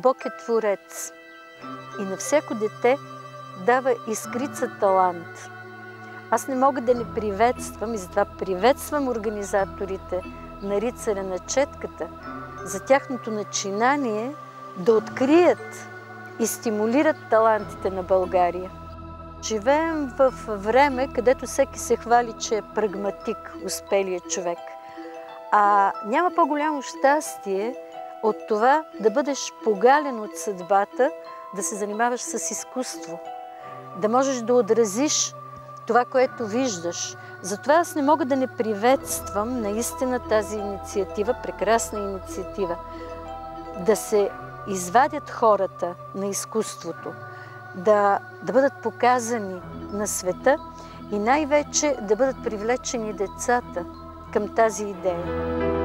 Бог е творец и на всяко дете дава искрица талант. Аз не мога да не приветствам и затова приветствам организаторите на Рицаря на четката за тяхното начинание да открият и стимулират талантите на България. Живеем в време, където всеки се хвали, че е прагматик, успелият човек. А няма по-голямо щастие от това да бъдеш погален от съдбата, да се занимаваш с изкуство, да можеш да отразиш това, което виждаш. Затова аз не мога да не приветствам наистина тази инициатива, прекрасна инициатива. Да се извадят хората на изкуството, да бъдат показани на света и най-вече да бъдат привлечени децата към тази идея.